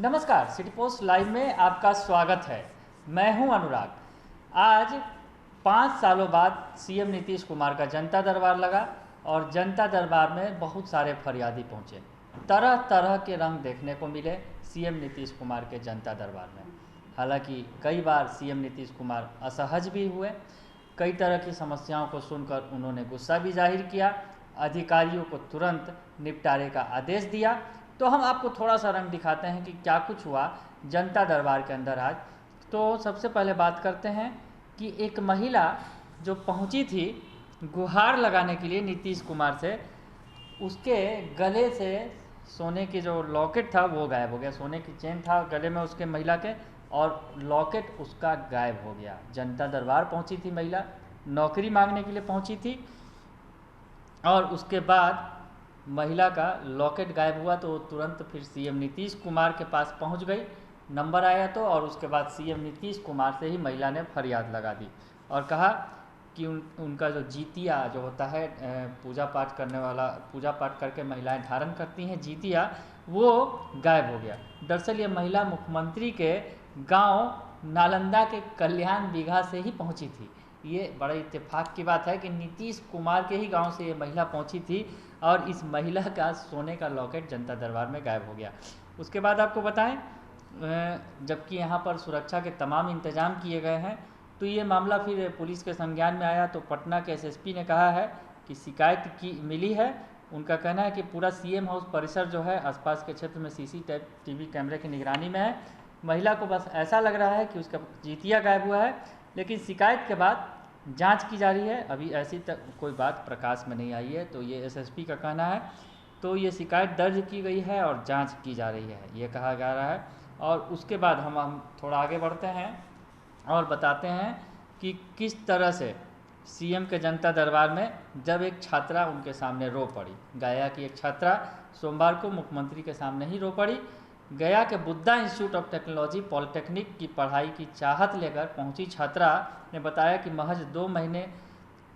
नमस्कार, city post live में आपका स्वागत है। मैं हूं अनुराग। आज 5 सालों बाद सीएम नीतीश कुमार का जनता दरबार लगा और जनता दरबार में बहुत सारे फरियादी पहुंचे। तरह तरह के रंग देखने को मिले सीएम नीतीश कुमार के जनता दरबार में। हालांकि कई बार सीएम नीतीश कुमार असहज भी हुए। कई तरह की समस्याओं को सुनकर उन्होंने गुस्सा भी जाहिर किया, अधिकारियों को तुरंत निपटारे का आदेश दिया। तो हम आपको थोड़ा सा रंग दिखाते हैं कि क्या कुछ हुआ जनता दरबार के अंदर आज। तो सबसे पहले बात करते हैं कि एक महिला जो पहुंची थी गुहार लगाने के लिए नीतीश कुमार से, उसके गले से सोने की जो लॉकेट था वो गायब हो गया। सोने की चेन था गले में उसके महिला के और लॉकेट उसका गायब हो गया। जनता दरबार पहुंची थी महिला, नौकरी मांगने के लिए पहुंची थी और उसके बाद महिला का लॉकेट गायब हुआ तो तुरंत फिर सीएम नीतीश कुमार के पास पहुंच गई। नंबर आया तो और उसके बाद सीएम नीतीश कुमार से ही महिला ने फरियाद लगा दी और कहा कि उनका जो जीतिया जो होता है पूजा पाठ करने वाला, पूजा पाठ करके महिलाएं धारण करती हैं जीतिया, वो गायब हो गया। दरअसल ये महिला मुख्यमंत्री के गांव नालंदा के कल्याण बीघा से ही पहुंची थी। ये बड़ा इत्तेफाक की बात है कि नीतीश कुमार के ही गांव से ये महिला पहुंची थी और इस महिला का सोने का लॉकेट जनता दरबार में गायब हो गया। उसके बाद आपको बताएं, जबकि यहाँ पर सुरक्षा के तमाम इंतजाम किए गए हैं, तो ये मामला फिर पुलिस के संज्ञान में आया तो पटना के एसएसपी ने कहा है कि शिकायत की मिली है। उनका कहना है कि पूरा सीएम हाउस परिसर जो है आसपास के क्षेत्र में सीसीटीवी कैमरे की निगरानी में है। महिला को बस ऐसा लग रहा है कि उसका जीतिया गायब हुआ है, लेकिन शिकायत के बाद जांच की जा रही है। अभी ऐसी तक कोई बात प्रकाश में नहीं आई है, तो ये एसएसपी का कहना है। तो ये शिकायत दर्ज की गई है और जांच की जा रही है, ये कहा जा रहा है। और उसके बाद हम थोड़ा आगे बढ़ते हैं और बताते हैं कि किस तरह से सीएम के जनता दरबार में जब एक छात्रा उनके सामने रो पड़ी। गया की एक छात्रा सोमवार को मुख्यमंत्री के सामने ही रो पड़ी। गया के Buddha institute of technology polytechnic की पढ़ाई की चाहत लेकर पहुंची छात्रा ने बताया कि महज 2 महीने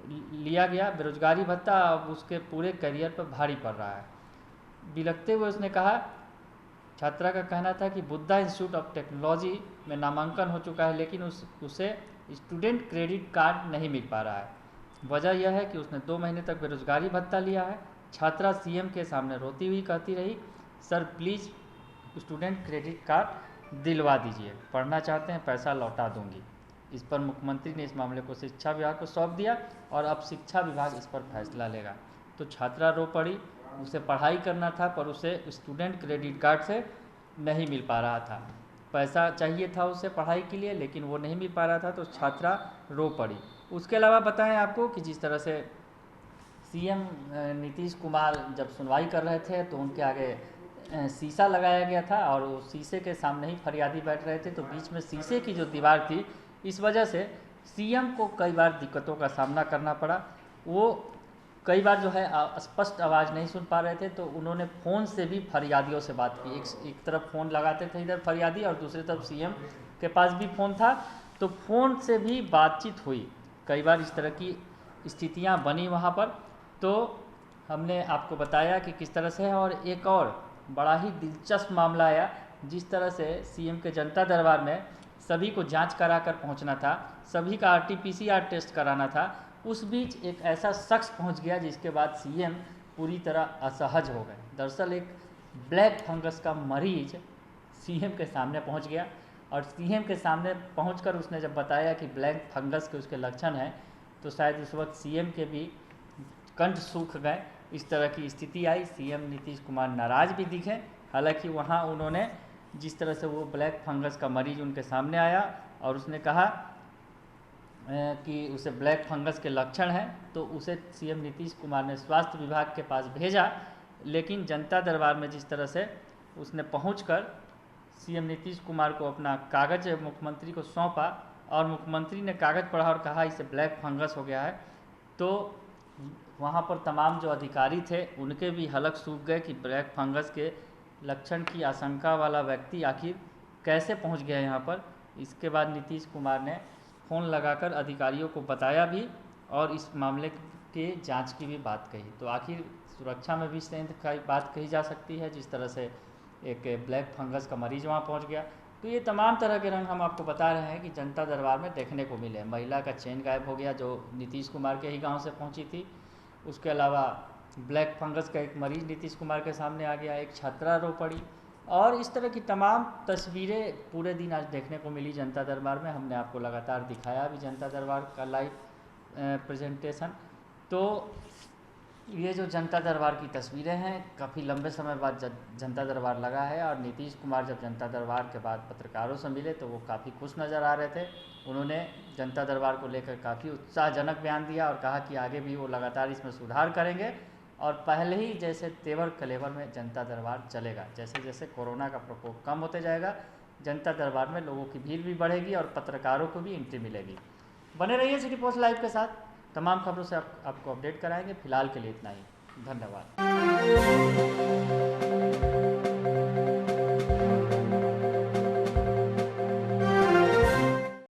लिया गया बेरोजगारी भत्ता अब उसके पूरे करियर पर भारी पड़ रहा है। बिलखते हुए उसने कहा, छात्रा का कहना था कि बुद्धा इंस्टीट्यूट ऑफ टेक्नोलॉजी में नामांकन हो चुका है लेकिन उसे स्टूडेंट क्रेडिट कार्ड नहीं मिल पा रहा है। वजह यह है कि उसने 2 महीने तक बेरोजगारी भत्ता लिया है। छात्रा सीएम के सामने रोती हुई कहती रही, sir please student credit card दिलवा दीजिए, पढ़ना चाहते हैं पैसा लौटा दूंगी। इस पर मुख्यमंत्री ने इस मामले को शिक्षा विभाग को सौंप दिया और अब शिक्षा विभाग इस पर फैसला लेगा। तो छात्रा रो पड़ी, उसे पढ़ाई करना था पर उसे स्टूडेंट क्रेडिट कार्ड से नहीं मिल पा रहा था। पैसा चाहिए था उसे पढ़ाई के लिए लेकिन वो नहीं मिल पा रहा था, तो छात्रा रो पड़ी। उसके अलावा बताएं आपको कि जिस तरह से सीएम नीतीश कुमार जब सुनवाई कर रहे थे तो उनके आगे शीशा लगाया गया था और वो शीशे के सामने ही फरियादी बैठ रहे थे, तो बीच में शीशे की जो दीवार थी इस वजह से सीएम को कई बार दिक्कतों का सामना करना पड़ा। वो कई बार जो है स्पष्ट आवाज़ नहीं सुन पा रहे थे, तो उन्होंने फ़ोन से भी फरियादियों से बात की। एक तरफ फ़ोन लगाते थे इधर फरियादी और दूसरी तरफ सीएम के पास भी फ़ोन था, तो फ़ोन से भी बातचीत हुई। कई बार इस तरह की स्थितियां बनी वहाँ पर, तो हमने आपको बताया कि किस तरह से है। और एक और बड़ा ही दिलचस्प मामला आया, जिस तरह से सीएम के जनता दरबार में सभी को जांच करा कर पहुँचना था, सभी का आरटीपीसीआर टेस्ट कराना था। उस बीच एक ऐसा शख्स पहुंच गया जिसके बाद सीएम पूरी तरह असहज हो गए। दरअसल एक ब्लैक फंगस का मरीज सीएम के सामने पहुंच गया और सीएम के सामने पहुंचकर उसने जब बताया कि ब्लैक फंगस के उसके लक्षण हैं, तो शायद उस वक्त सीएम के भी कंठ सूख गए। इस तरह की स्थिति आई। सीएम नीतीश कुमार नाराज़ भी दिखे। हालांकि वहाँ उन्होंने जिस तरह से वो ब्लैक फंगस का मरीज उनके सामने आया और उसने कहा कि उसे ब्लैक फंगस के लक्षण हैं, तो उसे सीएम नीतीश कुमार ने स्वास्थ्य विभाग के पास भेजा। लेकिन जनता दरबार में जिस तरह से उसने पहुंचकर सीएम नीतीश कुमार को अपना कागज़ मुख्यमंत्री को सौंपा और मुख्यमंत्री ने कागज़ पढ़ा और कहा इसे ब्लैक फंगस हो गया है, तो वहाँ पर तमाम जो अधिकारी थे उनके भी हलक सूख गए कि ब्लैक फंगस के लक्षण की आशंका वाला व्यक्ति आखिर कैसे पहुँच गया यहाँ पर। इसके बाद नीतीश कुमार ने फ़ोन लगाकर अधिकारियों को बताया भी और इस मामले के जांच की भी बात कही। तो आखिर सुरक्षा में भी स्ट्रेंथ का बात कही जा सकती है। जिस तरह से एक ब्लैक फंगस का मरीज वहाँ पहुँच गया। तो ये तमाम तरह के रंग हम आपको बता रहे हैं कि जनता दरबार में देखने को मिले। महिला का चेन गायब हो गया जो नीतीश कुमार के ही गांव से पहुंची थी। उसके अलावा ब्लैक फंगस का एक मरीज नीतीश कुमार के सामने आ गया, एक छात्रा रो पड़ी, और इस तरह की तमाम तस्वीरें पूरे दिन आज देखने को मिली जनता दरबार में। हमने आपको लगातार दिखाया भी जनता दरबार का लाइव प्रेजेंटेशन। तो ये जो जनता दरबार की तस्वीरें हैं, काफ़ी लंबे समय बाद जनता दरबार लगा है, और नीतीश कुमार जब जनता दरबार के बाद पत्रकारों से मिले तो वो काफ़ी खुश नज़र आ रहे थे। उन्होंने जनता दरबार को लेकर काफ़ी उत्साहजनक बयान दिया और कहा कि आगे भी वो लगातार इसमें सुधार करेंगे और पहले ही जैसे तेवर कलेवर में जनता दरबार चलेगा। जैसे जैसे कोरोना का प्रकोप कम होते जाएगा, जनता दरबार में लोगों की भीड़ भी बढ़ेगी और पत्रकारों को भी एंट्री मिलेगी। बने रहिए सिटी पोस्ट लाइव के साथ, तमाम खबरों से आपको अपडेट कराएंगे। फिलहाल के लिए इतना ही, धन्यवाद।